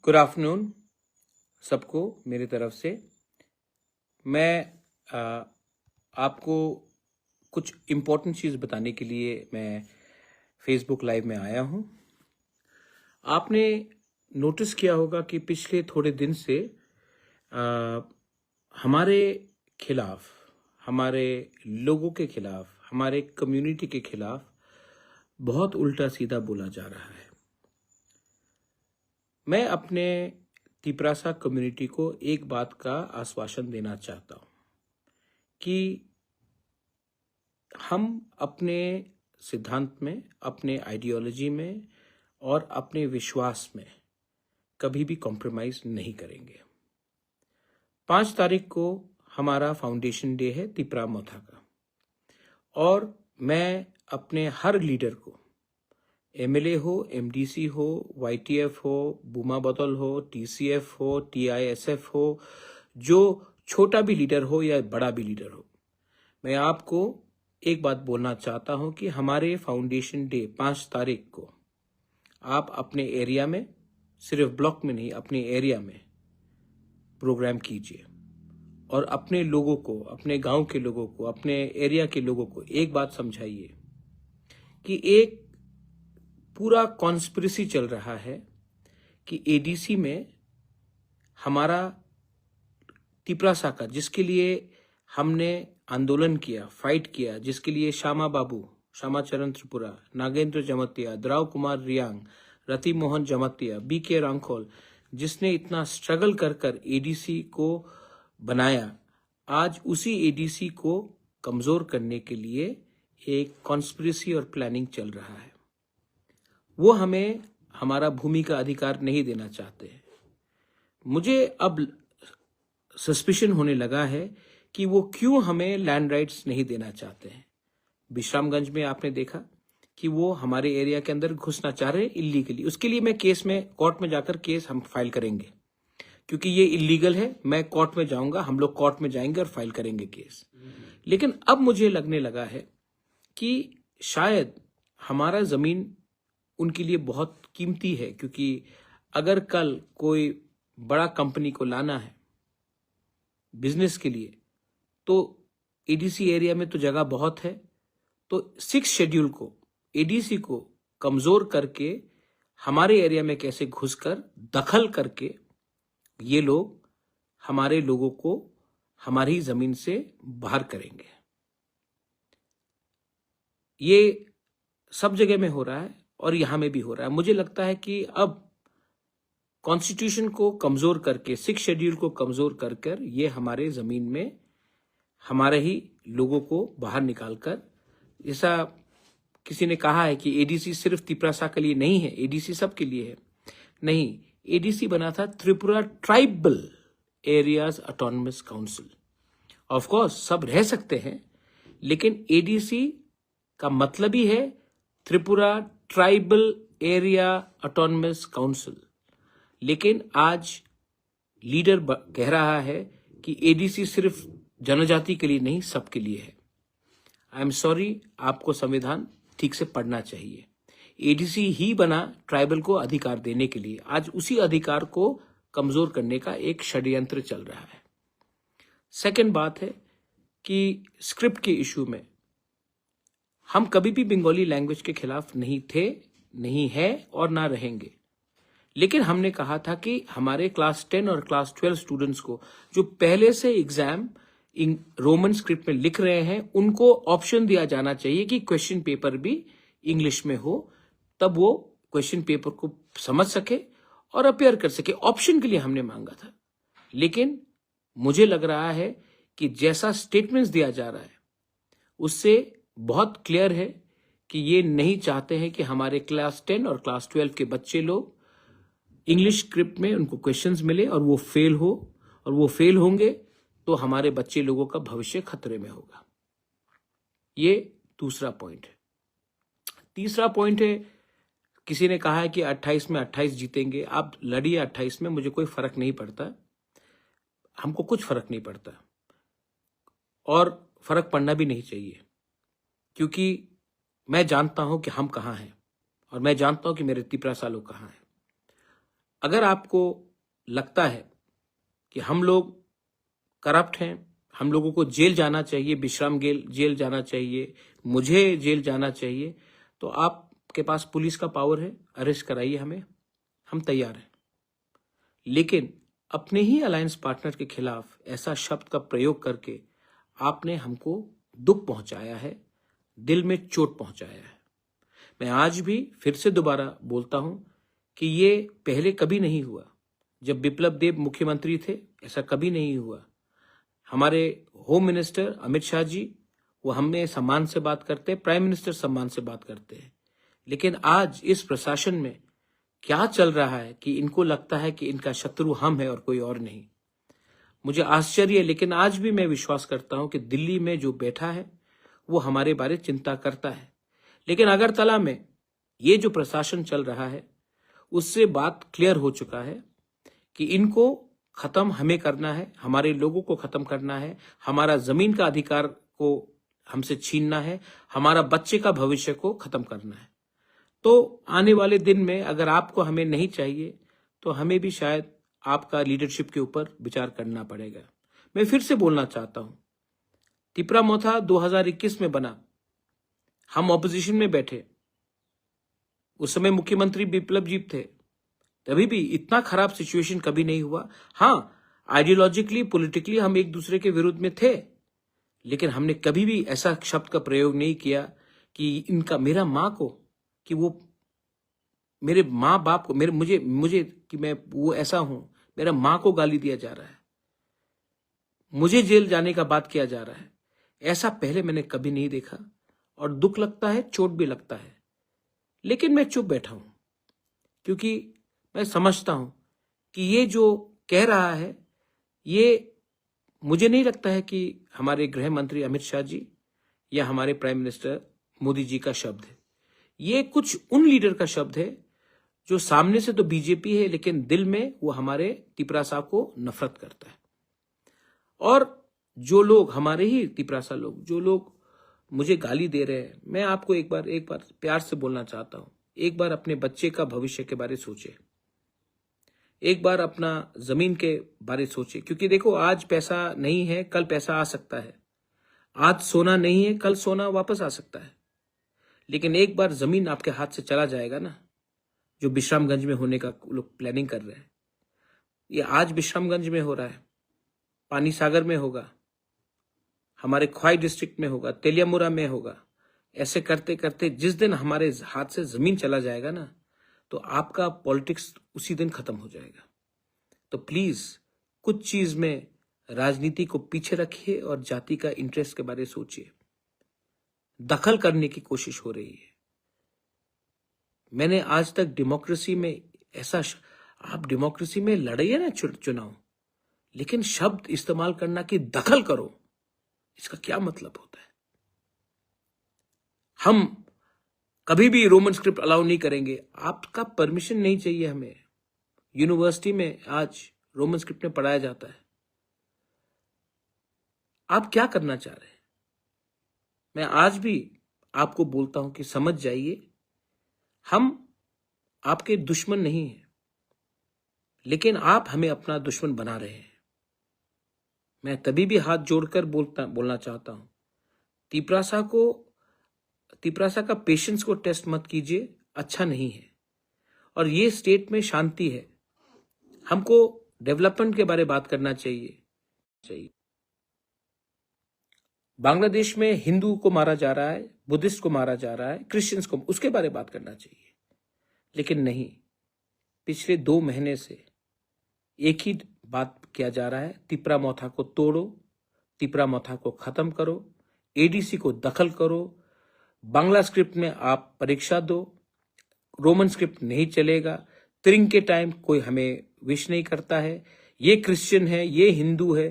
Good afternoon सबको मेरी तरफ से। मैं आपको कुछ इम्पोर्टेंट चीज़ बताने के लिए मैं फेसबुक लाइव में आया हूँ। आपने नोटिस किया होगा कि पिछले थोड़े दिन से हमारे खिलाफ, हमारे लोगों के खिलाफ, हमारे कम्युनिटी के खिलाफ बहुत उल्टा सीधा बोला जा रहा है। मैं अपने तिपरासा कम्युनिटी को एक बात का आश्वासन देना चाहता हूँ कि हम अपने सिद्धांत में, अपने आइडियोलॉजी में और अपने विश्वास में कभी भी कॉम्प्रोमाइज़ नहीं करेंगे। 5 तारीख को हमारा फाउंडेशन डे है तिपरा मोथा का, और मैं अपने हर लीडर को, एमएलए हो, एमडीसी हो, वाईटीएफ हो, बुमा बतल हो, टीसीएफ हो, टीआईएसएफ हो, जो छोटा भी लीडर हो या बड़ा भी लीडर हो, मैं आपको एक बात बोलना चाहता हूं कि हमारे फाउंडेशन डे 5 तारीख को आप अपने एरिया में, सिर्फ ब्लॉक में नहीं, अपने एरिया में प्रोग्राम कीजिए और अपने लोगों को, अपने गांव के लोगों को, अपने एरिया के लोगों को एक बात समझाइए कि एक पूरा कॉन्स्पिरेसी चल रहा है कि एडीसी में हमारा तिपरासा का, जिसके लिए हमने आंदोलन किया, फाइट किया, जिसके लिए श्यामा बाबू, श्यामाचरण त्रिपुरा, नागेंद्र जमतिया, द्राव कुमार रियांग, रति मोहन जमतिया, बीके रांखोल, जिसने इतना स्ट्रगल कर कर एडीसी को बनाया, आज उसी एडीसी को कमजोर करने के लिए एक कॉन्स्पिरेसी और प्लानिंग चल रहा है। वो हमें हमारा भूमि का अधिकार नहीं देना चाहते हैं। मुझे अब सस्पिशन होने लगा है कि वो क्यों हमें लैंड राइट्स नहीं देना चाहते हैं। विश्रामगंज में आपने देखा कि वो हमारे एरिया के अंदर घुसना चाह रहे हैं इलीगली। उसके लिए मैं केस में, कोर्ट में जाकर केस हम फाइल करेंगे, क्योंकि ये इलीगल है। मैं कोर्ट में जाऊंगा, हम लोग कोर्ट में जाएंगे और फाइल करेंगे केस। लेकिन अब मुझे लगने लगा है कि शायद हमारा जमीन उनके लिए बहुत कीमती है, क्योंकि अगर कल कोई बड़ा कंपनी को लाना है बिजनेस के लिए, तो एडीसी एरिया में तो जगह बहुत है। तो 6 शेड्यूल को, एडीसी को कमजोर करके हमारे एरिया में कैसे घुसकर दखल करके ये लोग हमारे लोगों को हमारी जमीन से बाहर करेंगे। ये सब जगह में हो रहा है और यहां में भी हो रहा है। मुझे लगता है कि अब कॉन्स्टिट्यूशन को कमजोर करके, 6 शेड्यूल को कमजोर कर कर ये हमारे जमीन में हमारे ही लोगों को बाहर निकालकर, जैसा किसी ने कहा है कि एडीसी सिर्फ तिपरासा के लिए नहीं है, एडीसी सबके लिए है। नहीं, एडीसी बना था Tripura tribal areas autonomous council. Of course सब रह सकते हैं, लेकिन एडीसी का मतलब ही है Tripura tribal area autonomous council. लेकिन आज लीडर कह रहा है कि एडीसी सिर्फ जनजाति के लिए नहीं, सबके लिए है। आई एम सॉरी, आपको संविधान ठीक से पढ़ना चाहिए। एडीसी ही बना ट्राइबल को अधिकार देने के लिए, आज उसी अधिकार को कमजोर करने का एक षड्यंत्र चल रहा है। सेकंड बात है कि स्क्रिप्ट के इशू में हम कभी भी बंगाली लैंग्वेज के खिलाफ नहीं थे, नहीं है और ना रहेंगे। लेकिन हमने कहा था कि हमारे क्लास 10 और क्लास 12 स्टूडेंट्स को जो पहले से एग्जाम रोमन स्क्रिप्ट में लिख रहे हैं, उनको ऑप्शन दिया जाना चाहिए कि क्वेश्चन पेपर भी इंग्लिश में हो, तब वो क्वेश्चन पेपर को समझ सके और अपेयर कर सके। ऑप्शन के लिए हमने मांगा था। लेकिन मुझे लग रहा है कि जैसा स्टेटमेंट्स दिया जा रहा है उससे बहुत क्लियर है कि ये नहीं चाहते हैं कि हमारे क्लास 10 और क्लास 12 के बच्चे लोग इंग्लिश स्क्रिप्ट में उनको क्वेश्चंस मिले और वो फेल हो, और वो फेल होंगे तो हमारे बच्चे लोगों का भविष्य खतरे में होगा। ये दूसरा पॉइंट है। तीसरा पॉइंट है, किसी ने कहा है कि 28 में 28 जीतेंगे। आप लड़िए 28 में, मुझे कोई फर्क नहीं पड़ता, हमको कुछ फर्क नहीं पड़ता और फर्क पड़ना भी नहीं चाहिए, क्योंकि मैं जानता हूं कि हम कहां हैं और मैं जानता हूं कि मेरे तिपरासा लोग कहां हैं। अगर आपको लगता है कि हम लोग करप्ट हैं, हम लोगों को जेल जाना चाहिए, विश्राम जेल जाना चाहिए, मुझे जेल जाना चाहिए, तो आपके पास पुलिस का पावर है, अरेस्ट कराइए हमें, हम तैयार हैं। लेकिन अपने ही अलायंस पार्टनर के खिलाफ ऐसा शब्द का प्रयोग करके आपने हमको दुख पहुंचाया है, दिल में चोट पहुंचाया है। मैं आज भी फिर से दोबारा बोलता हूं कि ये पहले कभी नहीं हुआ। जब बिप्लब देब मुख्यमंत्री थे ऐसा कभी नहीं हुआ। हमारे होम मिनिस्टर अमित शाह जी, वो हमें सम्मान से बात करते हैं, प्राइम मिनिस्टर सम्मान से बात करते हैं। लेकिन आज इस प्रशासन में क्या चल रहा है कि इनको लगता है कि इनका शत्रु हम है और कोई और नहीं। मुझे आश्चर्य है, लेकिन आज भी मैं विश्वास करता हूं कि दिल्ली में जो बैठा है वो हमारे बारे चिंता करता है। लेकिन अगरतला में ये जो प्रशासन चल रहा है उससे बात क्लियर हो चुका है कि इनको खत्म हमें करना है, हमारे लोगों को खत्म करना है, हमारा जमीन का अधिकार को हमसे छीनना है, हमारा बच्चे का भविष्य को खत्म करना है। तो आने वाले दिन में अगर आपको हमें नहीं चाहिए तो हमें भी शायद आपका लीडरशिप के ऊपर विचार करना पड़ेगा। मैं फिर से बोलना चाहता हूं, तिपरा मोथा 2021 में बना, हम ऑपोजिशन में बैठे, उस समय मुख्यमंत्री बिप्लब जी थे, तभी भी इतना खराब सिचुएशन कभी नहीं हुआ। हाँ, आइडियोलॉजिकली पॉलिटिकली हम एक दूसरे के विरुद्ध में थे, लेकिन हमने कभी भी ऐसा शब्द का प्रयोग नहीं किया कि इनका मेरा माँ को, कि वो मेरे माँ बाप को, मेरे मुझे कि मैं वो ऐसा हूं, मेरा माँ को गाली दिया जा रहा है, मुझे जेल जाने का बात किया जा रहा है। ऐसा पहले मैंने कभी नहीं देखा और दुख लगता है, चोट भी लगता है। लेकिन मैं चुप बैठा हूं क्योंकि मैं समझता हूं कि ये जो कह रहा है ये मुझे नहीं लगता है कि हमारे गृह मंत्री अमित शाह जी या हमारे प्राइम मिनिस्टर मोदी जी का शब्द है। ये कुछ उन लीडर का शब्द है जो सामने से तो बीजेपी है लेकिन दिल में वो हमारे तिपरासा को नफरत करता है। और जो लोग हमारे ही तिपरासा लोग, जो लोग मुझे गाली दे रहे हैं, मैं आपको एक बार प्यार से बोलना चाहता हूं, एक बार अपने बच्चे का भविष्य के बारे सोचे, एक बार अपना जमीन के बारे सोचे। क्योंकि देखो, आज पैसा नहीं है, कल पैसा आ सकता है, आज सोना नहीं है, कल सोना वापस आ सकता है। लेकिन एक बार जमीन आपके हाथ से चला जाएगा ना, जो विश्रामगंज में होने का लोग प्लानिंग कर रहे हैं, ये आज विश्रामगंज में हो रहा है, पानी सागर में होगा, हमारे ख्वाई डिस्ट्रिक्ट में होगा, तेलियामुरा में होगा। ऐसे करते करते जिस दिन हमारे हाथ से जमीन चला जाएगा ना, तो आपका पॉलिटिक्स उसी दिन खत्म हो जाएगा। तो प्लीज कुछ चीज में राजनीति को पीछे रखिए और जाति का इंटरेस्ट के बारे में सोचिए। दखल करने की कोशिश हो रही है। मैंने आज तक डेमोक्रेसी में ऐसा, आप डेमोक्रेसी में लड़िए ना चुनाव, लेकिन शब्द इस्तेमाल करना कि दखल करो, इसका क्या मतलब होता है? हम कभी भी रोमन स्क्रिप्ट अलाउ नहीं करेंगे। आपका परमिशन नहीं चाहिए हमें। यूनिवर्सिटी में आज रोमन स्क्रिप्ट में पढ़ाया जाता है। आप क्या करना चाह रहे हैं? मैं आज भी आपको बोलता हूं कि समझ जाइए, हम आपके दुश्मन नहीं हैं, लेकिन आप हमें अपना दुश्मन बना रहे हैं। मैं तभी भी हाथ जोड़कर बोलना चाहता हूं, तिपरासा का पेशेंस को टेस्ट मत कीजिए, अच्छा नहीं है। और ये स्टेट में शांति है, हमको डेवलपमेंट के बारे में बात करना चाहिए। बांग्लादेश में हिंदू को मारा जा रहा है, बुद्धिस्ट को मारा जा रहा है, क्रिश्चियंस को, उसके बारे में बात करना चाहिए। लेकिन नहीं, पिछले 2 महीने से एक ही बात किया जा रहा है, तिपरा मोथा को तोड़ो, तिपरा मोथा को खत्म करो, एडीसी को दखल करो, बांग्ला स्क्रिप्ट में आप परीक्षा दो, रोमन स्क्रिप्ट नहीं चलेगा, त्रिंग के टाइम कोई हमें विश नहीं करता है, ये क्रिश्चियन है, ये हिंदू है।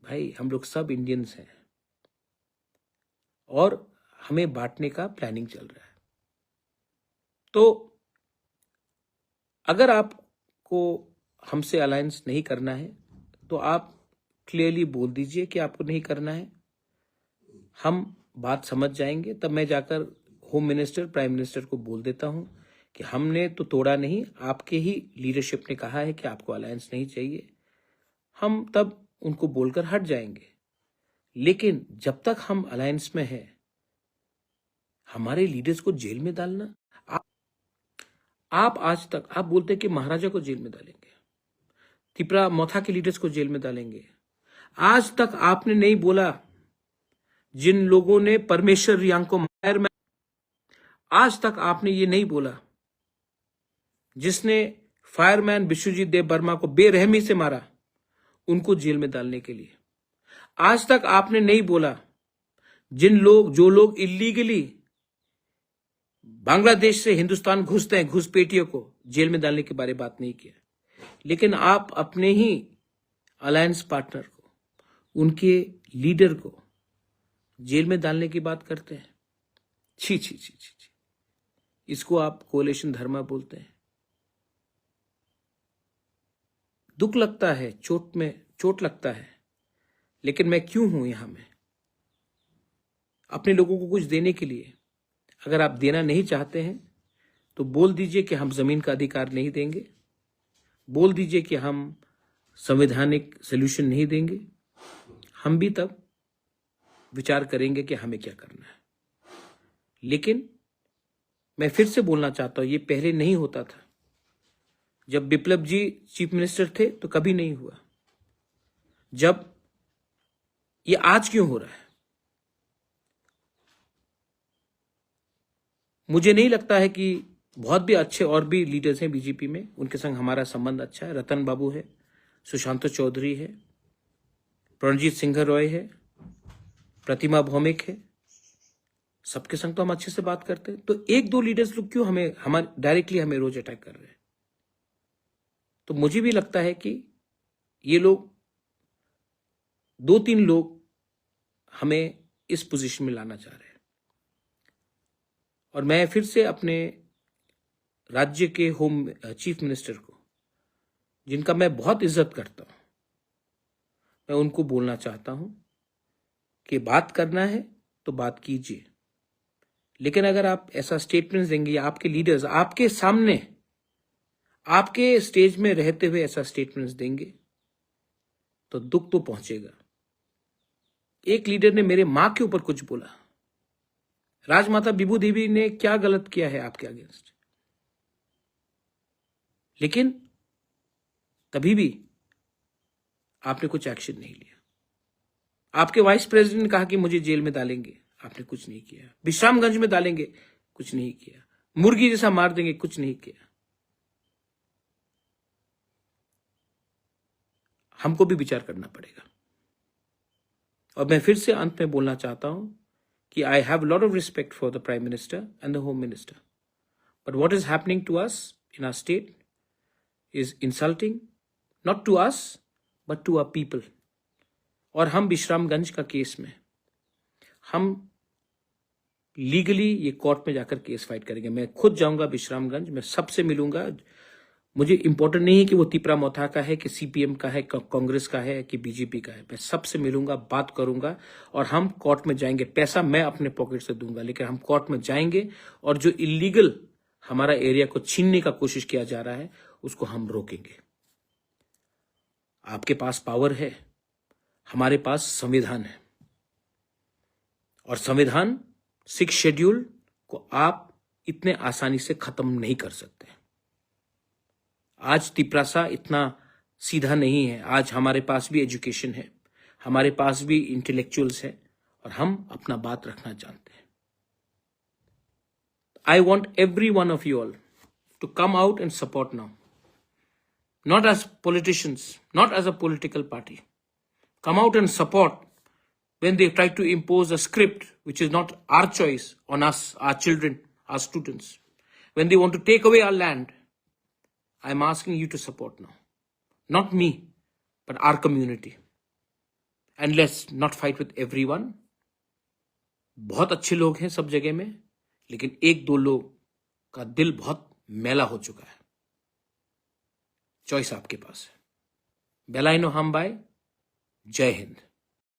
भाई, हम लोग सब इंडियंस हैं और हमें बांटने का प्लानिंग चल रहा है। तो अगर आपको हमसे अलायंस नहीं करना है तो आप क्लियरली बोल दीजिए कि आपको नहीं करना है, हम बात समझ जाएंगे। तब मैं जाकर होम मिनिस्टर, प्राइम मिनिस्टर को बोल देता हूं कि हमने तो तोड़ा नहीं, आपके ही लीडरशिप ने कहा है कि आपको अलायंस नहीं चाहिए, हम तब उनको बोलकर हट जाएंगे। लेकिन जब तक हम अलायंस में हैं, हमारे लीडर्स को जेल में डालना, आप आज तक आप बोलते हैं कि महाराजा को जेल में डालेंगे, तिपरा मोथा के लीडर्स को जेल में डालेंगे। आज तक आपने नहीं बोला जिन लोगों ने परमेश्वर रियांग को मायर में, आज तक आपने ये नहीं बोला जिसने फायरमैन विश्वजीत देव वर्मा को बेरहमी से मारा, उनको जेल में डालने के लिए। आज तक आपने नहीं बोला जो लोग इलीगली बांग्लादेश से हिंदुस्तान घुसते हैं, घुसपैठियों को जेल में डालने के बारे में बात नहीं किया। लेकिन आप अपने ही अलायंस पार्टनर को, उनके लीडर को जेल में डालने की बात करते हैं। छी छी छी छी छी, इसको आप कोलिशन धर्म बोलते हैं। दुख लगता है, चोट लगता है, लेकिन मैं क्यों हूं यहां में? अपने लोगों को कुछ देने के लिए। अगर आप देना नहीं चाहते हैं तो बोल दीजिए कि हम जमीन का अधिकार नहीं देंगे, बोल दीजिए कि हम संवैधानिक सॉल्यूशन नहीं देंगे। हम भी तब विचार करेंगे कि हमें क्या करना है। लेकिन मैं फिर से बोलना चाहता हूं, ये पहले नहीं होता था। जब बिप्लब जी चीफ मिनिस्टर थे तो कभी नहीं हुआ। जब ये आज क्यों हो रहा है? मुझे नहीं लगता है कि बहुत भी अच्छे और भी लीडर्स हैं बीजेपी में, उनके संग हमारा संबंध अच्छा है। रतन बाबू है, सुशांत चौधरी है, प्रणजीत सिंह रॉय है, प्रतिमा भौमिक है, सबके संग तो हम अच्छे से बात करते हैं। तो एक दो लीडर्स लोग क्यों हमारे डायरेक्टली हमें रोज अटैक कर रहे हैं? तो मुझे भी लगता है कि ये लोग, दो तीन लोग हमें इस पोजीशन में लाना चाह रहे हैं। और मैं फिर से अपने राज्य के होम चीफ मिनिस्टर को, जिनका मैं बहुत इज्जत करता हूं, मैं उनको बोलना चाहता हूं कि बात करना है तो बात कीजिए। लेकिन अगर आप ऐसा स्टेटमेंट देंगे या आपके लीडर्स आपके सामने, आपके स्टेज में रहते हुए ऐसा स्टेटमेंट्स देंगे तो दुख तो पहुंचेगा। एक लीडर ने मेरे मां के ऊपर कुछ बोला, राजमाता बिबू देवी ने क्या गलत किया है आपके अगेंस्ट? लेकिन तभी भी आपने कुछ एक्शन नहीं लिया। आपके वाइस प्रेसिडेंट ने कहा कि मुझे जेल में डालेंगे, आपने कुछ नहीं किया। विश्रामगंज में डालेंगे, कुछ नहीं किया। मुर्गी जैसा मार देंगे, कुछ नहीं किया। हमको भी विचार करना पड़ेगा। और मैं फिर से अंत में बोलना चाहता हूं कि I have a lot of respect for the Prime Minister and the Home Minister. But what is happening to us in our state is insulting, not to us, but to our people. और हम विश्रामगंज का case में हम legally ये court में जाकर case fight करेंगे। मैं खुद जाऊंगा विश्रामगंज, मैं सबसे मिलूंगा। मुझे इंपॉर्टेंट नहीं है कि वो तिपरा मोथा का है कि सीपीएम का है, कांग्रेस का है कि बीजेपी का है। मैं सबसे मिलूंगा, बात करूंगा और हम कोर्ट में जाएंगे। पैसा मैं अपने पॉकेट से दूंगा, लेकिन हम कोर्ट में जाएंगे और जो इलीगल हमारा एरिया को छीनने का कोशिश किया जा रहा है उसको हम रोकेंगे। आपके पास पावर है, हमारे पास संविधान है, और संविधान 6 शेड्यूल को आप इतने आसानी से खत्म नहीं कर सकते। आज तिपरासा इतना सीधा नहीं है। आज हमारे पास भी एजुकेशन है, हमारे पास भी इंटेलेक्चुअल्स है और हम अपना बात रखना जानते हैं। I want every one of you all to come out and support now. Not as politicians, not as a political party. Come out and support when they try to impose a script which is not our choice on us, our children, our students. When they want to take away our land, I'm asking you to support now. Not me, but our community. And let's not fight with everyone. बहुत अच्छे लोग हैं सब जगह में, लेकिन एक दो लोग का दिल बहुत मैला हो चुका है। चॉइस आपके पास है। बेलाइनो हम बाय। जय हिंद।